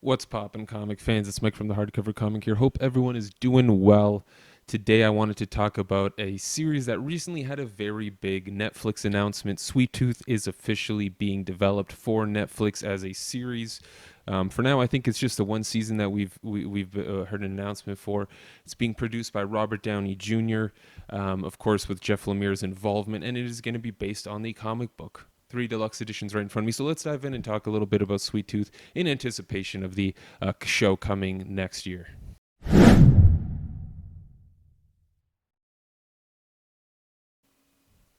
What's poppin', comic fans? It's Mike from the Hardcover Comic here. Hope everyone is doing well. Today, I wanted to talk about a series that recently had a very big Netflix announcement. Sweet Tooth is officially being developed for Netflix as a series. For now, I think it's just the one season that we've heard an announcement for. It's being produced by Robert Downey Jr., of course, with Jeff Lemire's involvement, and it is going to be based on the comic book. Three deluxe editions right in front of me. So let's dive in and talk a little bit about Sweet Tooth in anticipation of the show coming next year.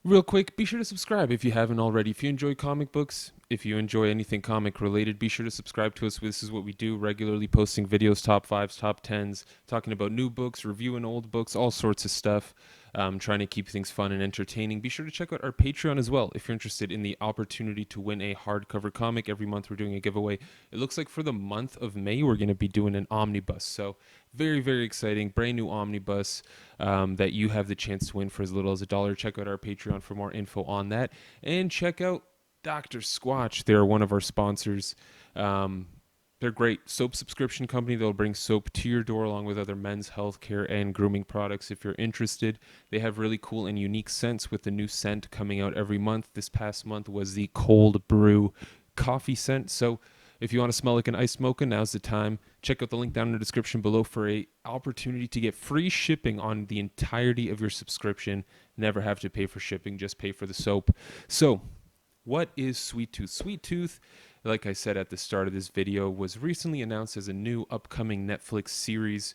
Real quick, be sure to subscribe if you haven't already. If you enjoy comic books, if you enjoy anything comic related, be sure to subscribe to us. This is what we do, regularly posting videos, top fives, top tens, talking about new books, reviewing old books, all sorts of stuff. Trying to keep things fun and entertaining. Be sure to check out our Patreon as well if you're interested in the opportunity to win a hardcover comic. Every month we're doing a giveaway. It looks like for the month of May we're going to be doing an omnibus. So very, very exciting, brand new omnibus that you have the chance to win for as little as $1. Check out our Patreon for more info on that, and check out Dr. Squatch. They're one of our sponsors. They're great soap subscription company. They'll bring soap to your door along with other men's healthcare and grooming products if you're interested. They have really cool and unique scents with the new scent coming out every month. This past month was the cold brew coffee scent. So if you want to smell like an iced mocha, now's the time. Check out the link down in the description below for a opportunity to get free shipping on the entirety of your subscription. Never have to pay for shipping, just pay for the soap. So what is Sweet Tooth? Sweet Tooth, like I said at the start of this video, was recently announced as a new upcoming Netflix series,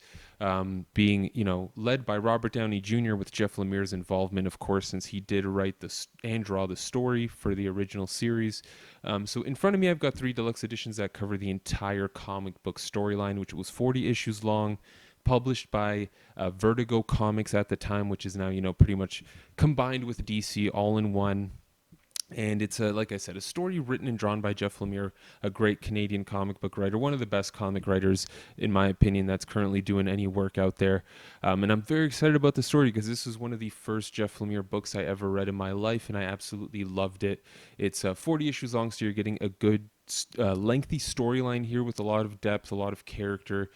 being led by Robert Downey Jr. with Jeff Lemire's involvement, of course, since he did write and draw the story for the original series. So in front of me, I've got three deluxe editions that cover the entire comic book storyline, which was 40 issues long. Published by Vertigo Comics at the time, which is now pretty much combined with DC all in one. And it's like I said, a story written and drawn by Jeff Lemire, a great Canadian comic book writer, one of the best comic writers, in my opinion, that's currently doing any work out there. And I'm very excited about the story because this is one of the first Jeff Lemire books I ever read in my life, and I absolutely loved it. It's 40 issues long, so you're getting a good lengthy storyline here with a lot of depth, a lot of character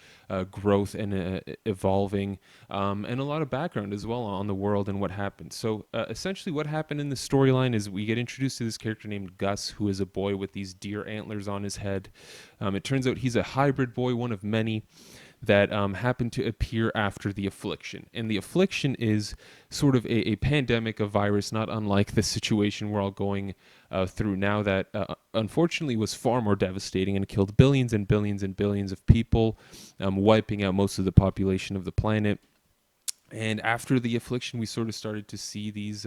growth and evolving, and a lot of background as well on the world and what happened. So essentially what happened in the storyline is we get introduced to this character named Gus, who is a boy with these deer antlers on his head. It turns out he's a hybrid boy, one of many that happened to appear after the affliction. And the affliction is sort of a pandemic, a virus, not unlike the situation we're all going through now, that unfortunately was far more devastating and killed billions and billions and billions of people, wiping out most of the population of the planet. And after the affliction, we sort of started to see these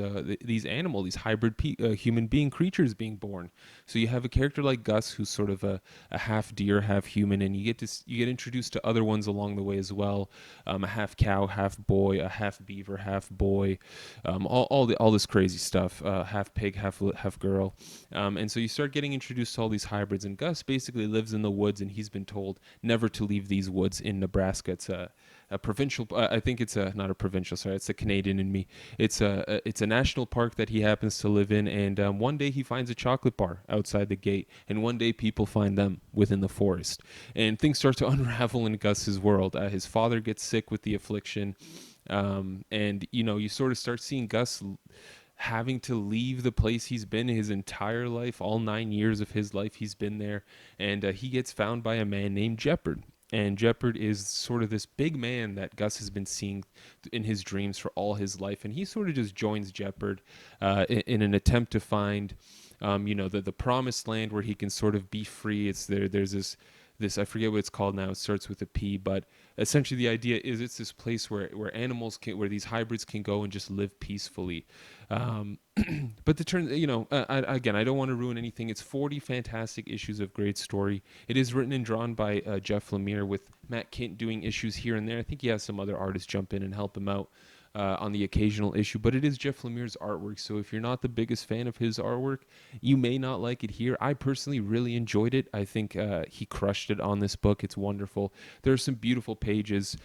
hybrid human being creatures being born. So you have a character like Gus, who's sort of a half deer, half human, and you get introduced to other ones along the way as well. A half cow, half boy, a half beaver, half boy, all this crazy stuff. Half pig, half girl, and so you start getting introduced to all these hybrids. And Gus basically lives in the woods, and he's been told never to leave these woods in Nebraska. It's a provincial. I think it's not a provincial. Sorry, it's a Canadian in me. It's a national park that he happens to live in, and one day he finds a chocolate bar outside the gate, and one day people find them within the forest, and things start to unravel in Gus's world. His father gets sick with the affliction, and you sort of start seeing Gus having to leave the place he's been his entire life. All 9 years of his life he's been there, and he gets found by a man named Jeopard. And Jeopard is sort of this big man that Gus has been seeing in his dreams for all his life. And he sort of just joins Jeopard in an attempt to find, the promised land where he can sort of be free. There's this, I forget what it's called now. It starts with a P, but essentially the idea is it's this place where where these hybrids can go and just live peacefully. But the turn, again, I don't want to ruin anything. It's 40 fantastic issues of great story. It is written and drawn by Jeff Lemire, with Matt Kint doing issues here and there. I think he has some other artists jump in and help him out on the occasional issue, but it is Jeff Lemire's artwork. So if you're not the biggest fan of his artwork, you may not like it here. I personally really enjoyed it. I think he crushed it on this book. It's wonderful. There are some beautiful pages.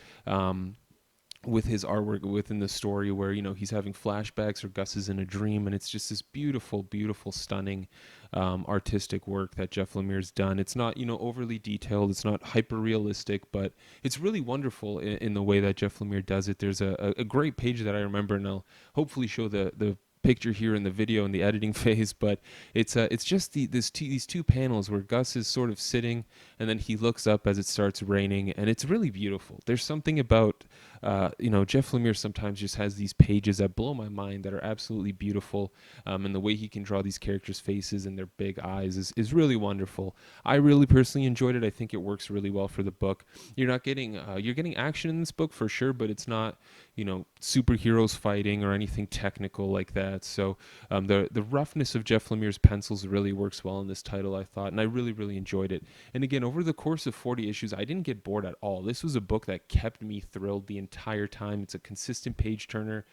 with his artwork within the story where he's having flashbacks or Gus is in a dream, and it's just this beautiful, beautiful, stunning artistic work that Jeff Lemire's done. It's not overly detailed, it's not hyper realistic, but it's really wonderful in the way that Jeff Lemire does it. There's a great page that I remember, and I'll hopefully show the picture here in the video in the editing phase, but it's just these two panels where Gus is sort of sitting, and then he looks up as it starts raining, and it's really beautiful. There's something about Jeff Lemire sometimes just has these pages that blow my mind, that are absolutely beautiful, and the way he can draw these characters' faces and their big eyes is really wonderful. I really personally enjoyed it. I think it works really well for the book. You're getting action in this book for sure, but it's not superheroes fighting or anything technical like that. So the roughness of Jeff Lemire's pencils really works well in this title, I thought, and I really, really enjoyed it. And again, over the course of 40 issues, I didn't get bored at all. This was a book that kept me thrilled the entire time. It's a consistent page turner,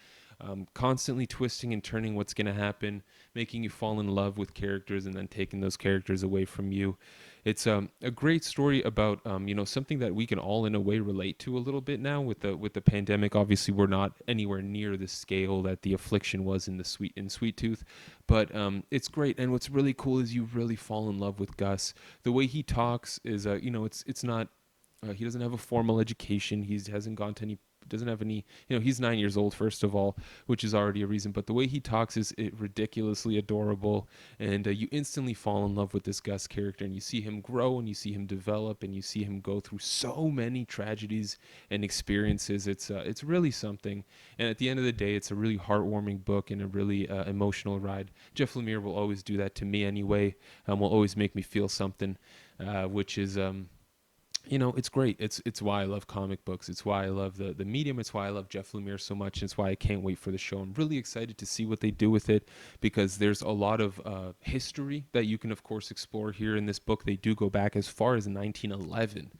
constantly twisting and turning what's going to happen, making you fall in love with characters and then taking those characters away from you. It's a great story about something that we can all in a way relate to a little bit now with the pandemic. Obviously, we're not anywhere near the scale that the affliction was in Sweet Tooth, but it's great. And what's really cool is you really fall in love with Gus. The way he talks is it's not. He doesn't have a formal education. He hasn't gone to any. Doesn't have any. He's 9 years old, first of all, which is already a reason. But the way he talks is ridiculously adorable, and you instantly fall in love with this Gus character, and you see him grow, and you see him develop, and you see him go through so many tragedies and experiences. It's really something. And at the end of the day, it's a really heartwarming book and a really emotional ride. Jeff Lemire will always do that to me anyway. Will always make me feel something, which is it's great. It's why I love comic books. It's why I love the medium. It's why I love Jeff Lemire so much. And it's why I can't wait for the show. I'm really excited to see what they do with it, because there's a lot of history that you can, of course, explore here in this book. They do go back as far as 1911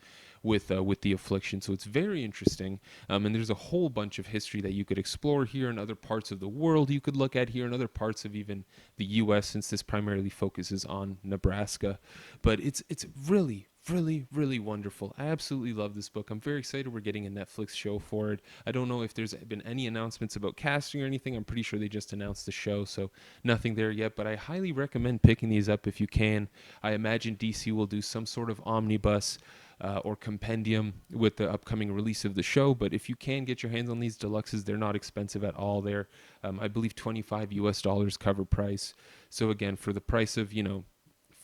with the affliction, so it's very interesting. And there's a whole bunch of history that you could explore here, in other parts of the world you could look at here, in other parts of even the U.S., since this primarily focuses on Nebraska. But it's really, really, really wonderful. I absolutely love this book. I'm very excited we're getting a Netflix show for it. I don't know if there's been any announcements about casting or anything. I'm pretty sure they just announced the show, so nothing there yet. But I highly recommend picking these up if you can. I imagine DC will do some sort of omnibus or compendium with the upcoming release of the show. But if you can get your hands on these deluxes, they're not expensive at all. They're, I believe, $25 cover price. So again, for the price of,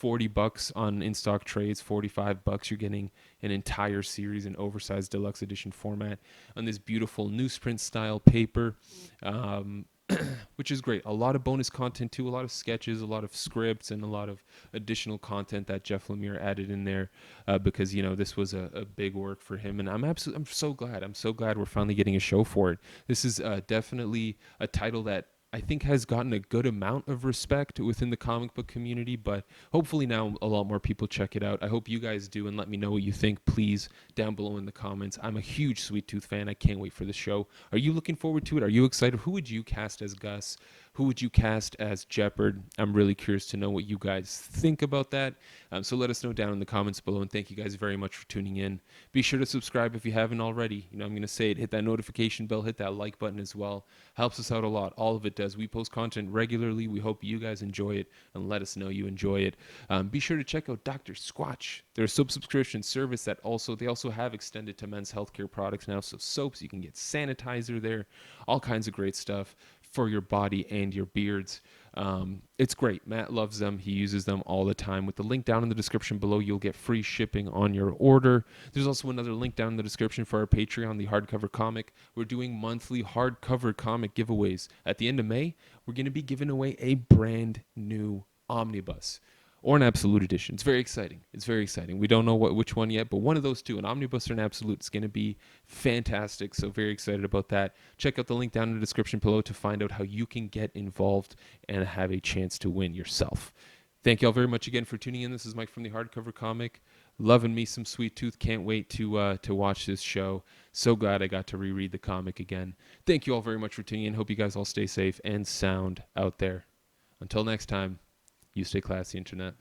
$40 on in-stock trades, $45, you're getting an entire series in oversized deluxe edition format on this beautiful newsprint style paper, which is great. A lot of bonus content too, a lot of sketches, a lot of scripts, and a lot of additional content that Jeff Lemire added in there, because this was a big work for him, and I'm so glad we're finally getting a show for it. This is definitely a title that I think has gotten a good amount of respect within the comic book community, but hopefully now a lot more people check it out. I hope you guys do, and let me know what you think, please, down below in the comments. I'm a huge Sweet Tooth fan. I can't wait for the show. Are you looking forward to it? Are you excited? Who would you cast as Gus? Who would you cast as Jeopard? I'm really curious to know what you guys think about that. So let us know down in the comments below, and thank you guys very much for tuning in. Be sure to subscribe if you haven't already. I'm going to say it. Hit that notification bell. Hit that like button as well. Helps us out a lot. All of it does. We post content regularly. We hope you guys enjoy it, and let us know you enjoy it. Be sure to check out Dr. Squatch. They're a soap subscription service that they also have extended to men's healthcare products now. So soaps, you can get sanitizer there, all kinds of great stuff for your body and your beards. It's great. Matt loves them. He uses them all the time. With the link down in the description below, you'll get free shipping on your order. There's also another link down in the description for our Patreon, the hardcover comic. We're doing monthly hardcover comic giveaways. At the end of May, we're going to be giving away a brand new omnibus, or an absolute edition. It's very exciting. We don't know which one yet, but one of those two, an omnibus or an absolute, is going to be fantastic. So very excited about that. Check out the link down in the description below to find out how you can get involved and have a chance to win yourself. Thank you all very much again for tuning in. This is Mike from the Hardcover Comic. Loving me some Sweet Tooth. Can't wait to watch this show. So glad I got to reread the comic again. Thank you all very much for tuning in. Hope you guys all stay safe and sound out there. Until next time, you stay classy, Internet.